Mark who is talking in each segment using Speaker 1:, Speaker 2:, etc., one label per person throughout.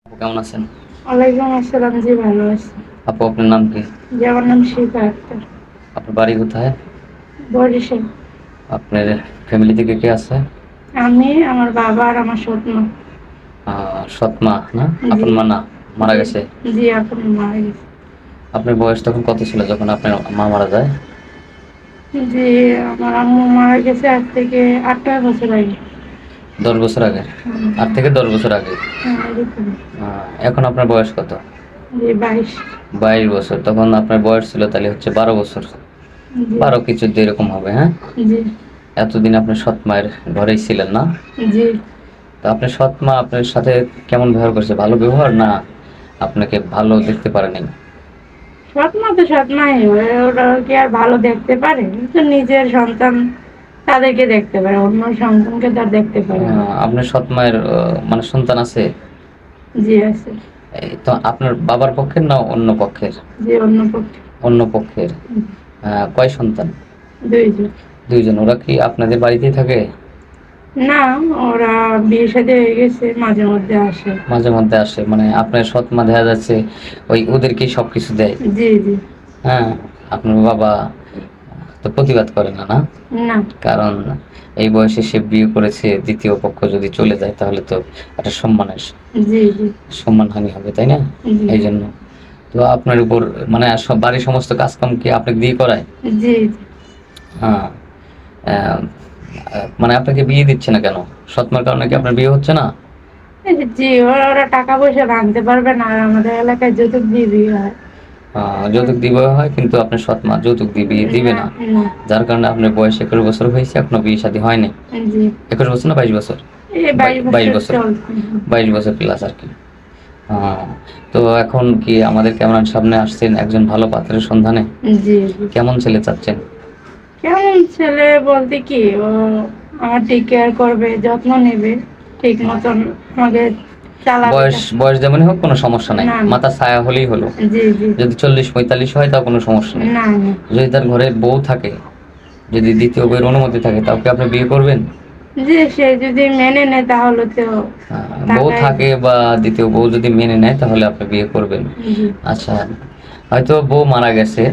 Speaker 1: আপু কেমন আছেন?
Speaker 2: ওয়ালাইকুম আসসালাম। জি, ভালো আছি।
Speaker 1: আপু আপনার নাম কি?
Speaker 2: জি, আমার নাম শিফা আক্তার।
Speaker 1: আপনার বাড়ি কোথায়?
Speaker 2: বরিশাল।
Speaker 1: আপনার ফ্যামিলিতে কে কে আছে?
Speaker 2: আমি, আমার বাবা আর আমার সৎ মা।
Speaker 1: সৎ মা না?
Speaker 2: জি,
Speaker 1: আপন মা না, মারা
Speaker 2: জি,
Speaker 1: গেছে?
Speaker 2: জি, এখন মারা গেছে।
Speaker 1: আপনার বয়স তখন কত ছিল যখন আপনার মা মারা যায়?
Speaker 2: জি, আমার আম্মু মারা গেছে আজ থেকে 8-9 বছর আগে।
Speaker 1: 10 বছর আগে?
Speaker 2: হুম,
Speaker 1: 8 থেকে 10 বছর আগে।
Speaker 2: হ্যাঁ, এরকম।
Speaker 1: এখন আপনার বয়স কত?
Speaker 2: জি, 22।
Speaker 1: 22 বছর। তখন আপনার বয়স ছিল তাহলে হচ্ছে 12 বছর।
Speaker 2: জি,
Speaker 1: 12 কিছু দিয়ে এরকম হবে, হ্যাঁ?
Speaker 2: জি,
Speaker 1: এতদিন আপনার সৎ মায়ের ঘরেই ছিলেন না?
Speaker 2: জি।
Speaker 1: তো আপনার সৎ মা আপনার সাথে কেমন ব্যবহার করছে? ভালো ব্যবহার না আপনাকে ভালো দেখতে পারেনি?
Speaker 2: সৎ মা তো সৎ মাই হয়, ওরা কি আর ভালো দেখতে পারে? তো নিজের সন্তান তাদেরকে দেখতে পারে, অন্য সন্তানকে তার দেখতে পারে না।
Speaker 1: আপনার সৎ মায়ের মানে সন্তান আছে?
Speaker 2: জি, আছে।
Speaker 1: এই তো আপনার বাবার পক্ষের না অন্য পক্ষের?
Speaker 2: জি, অন্য পক্ষে।
Speaker 1: অন্য পক্ষের। কয় সন্তান?
Speaker 2: 2 জন।
Speaker 1: 2 জন। ওরা কি আপনাদের বাড়িতেই থাকে?
Speaker 2: না, ওরা বিয়ে শাদী হয়ে গেছে, মাঝে মধ্যে আসে।
Speaker 1: মাঝে মধ্যে আসে, মানে আপনার সৎ মা দেখা যাচ্ছে ওই ওদেরকেই সব কিছু দেয়?
Speaker 2: জি, জি।
Speaker 1: হ্যাঁ। আপনার বাবা তো প্রতিবাদ করে না, না?
Speaker 2: না।
Speaker 1: কারণ এই বয়সে সে বিয়ে করেছে, দ্বিতীয় পক্ষ যদি চলে যায় তাহলে তো একটা
Speaker 2: জি, জি,
Speaker 1: সম্মানহানি হবে, তাই না?
Speaker 2: জি,
Speaker 1: এই জন্য তো আপনার উপর মানে সব বাড়ির সমস্ত কাজকাম কি আপনাকে দিয়ে করায়?
Speaker 2: জি, জি।
Speaker 1: হ্যাঁ। আহ, মানে আপনাকে বিয়ে দিচ্ছে না কেন? সৎমার কারণে কি আপনার বিয়ে হচ্ছে না?
Speaker 2: জি, ওরা টাকা পয়সা ভাঙতে পারবে না, আর আমাদের এলাকায় যৌতুক দিয়ে বিয়ে হয়।
Speaker 1: যৌতুক দিবে হয়, কিন্তু আপনার সৎমা যৌতুক দিয়ে বিয়ে দিবে
Speaker 2: না,
Speaker 1: না।
Speaker 2: না।
Speaker 1: যার কারণে আপনার বয়স 21 বছর হয়েছে, এখনো বিয়ে শাদী হয়নি।
Speaker 2: জি,
Speaker 1: 21 বছর না 22 বছর?
Speaker 2: এই 22 বছর
Speaker 1: 22 বছর।
Speaker 2: চলছে।
Speaker 1: 22 বছর প্লাস আর কি। আহ, তো এখন কি আমাদের ক্যামেরার সামনে আসছেন একজন ভালো পাত্রের সন্ধানে?
Speaker 2: জি, জি।
Speaker 1: কেমন ছেলে চাচ্ছেন?
Speaker 2: কেমন ছেলে বলতে কি, ও আমার টেক কেয়ার করবে, যত্ন নেবে, ঠিক মতন আমাকে চালাবে।
Speaker 1: বয়স বয়স যেমনই হোক কোনো সমস্যা নাই,
Speaker 2: না, না।
Speaker 1: মাথার ছায়া হলেই হলো।
Speaker 2: জি, জি।
Speaker 1: যদি 40-45 হয় তাও কোনো সমস্যা নেই।
Speaker 2: না, না।
Speaker 1: যদি তার ঘরে বউ থাকে, যদি দ্বিতীয় বউয়ের অনুমতি থাকে, তাও কি আপনি বিয়ে করবেন?
Speaker 2: জি, সে যদি মেনে নেয় তাহলে তো
Speaker 1: বউ
Speaker 2: টাকাই।
Speaker 1: থাকে বা দ্বিতীয় বউ যদি মেনে নেয় তাহলে আপনি বিয়ে করবেন।
Speaker 2: জি,
Speaker 1: আচ্ছা, হয়তো বউ মারা গেছে,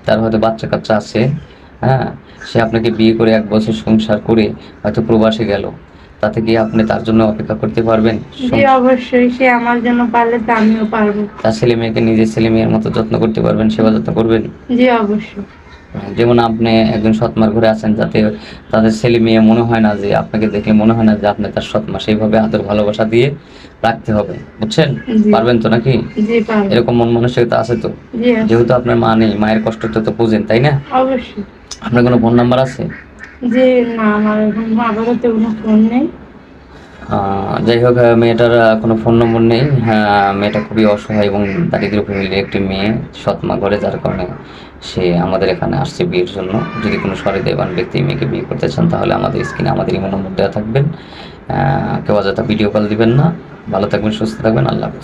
Speaker 1: তার হয়তো বাচ্চা কাচ্চা আছে, হ্যাঁ, সে আপনাকে বিয়ে করে 1 বছর সংসার করে হয়তো প্রবাসে গেল, তাতে কি আপনি তার জন্য অপেক্ষা করতে পারবেন?
Speaker 2: জি, অবশ্যই সে আমার জন্য পারলে তো আমিও পারবো।
Speaker 1: তার ছেলে মেয়েকে নিজের ছেলে মেয়ের মতো যত্ন করতে পারবেন, সেবা যত্ন করবেন?
Speaker 2: জি, অবশ্যই।
Speaker 1: যেমন আপনি একজন সৎমার ঘরে আছেন, যাতে তাদের ছেলে মেয়ে মনে হয় না যে আপনাকে দেখলে মনে হয় না যে আপনি তার সৎমা, সেইভাবে আদর ভালোবাসা দিয়ে রাখতে হবে, বুঝছেন?
Speaker 2: জি,
Speaker 1: পারবেন তো নাকি?
Speaker 2: জি, পারবো।
Speaker 1: এরকম মন মানসিকতা আছে তো?
Speaker 2: জি, আছে।
Speaker 1: যেহেতু আপনার মা নেই, মায়ের কষ্টটা তো বুঝেন, তাই না?
Speaker 2: অবশ্যই।
Speaker 1: আপনার কোনো ফোন নাম্বার আছে?
Speaker 2: জি, না, আমার এখন আপাতত কোনো ফোন নেই।
Speaker 1: যাই হোক, মেয়েটার কোনো ফোন নম্বর নেই। হ্যাঁ, মেয়েটা খুবই অসহায় এবং দারিদ্র ফ্যামিলির একটি মেয়ে, সৎ মা ঘরে, যার কারণে সে আমাদের এখানে আসছে বিয়ের জন্য। যদি কোনো সহৃদয়বান ব্যক্তি এই মেয়েকে বিয়ে করতে চান তাহলে আমাদের স্ক্রিনে আমাদের ইমো নম্বর দেওয়া থাকবেন। কেউ অযথা ভিডিও কল দিবেন না। ভালো থাকবেন, সুস্থ থাকবেন, আল্লাহ হাফেজ।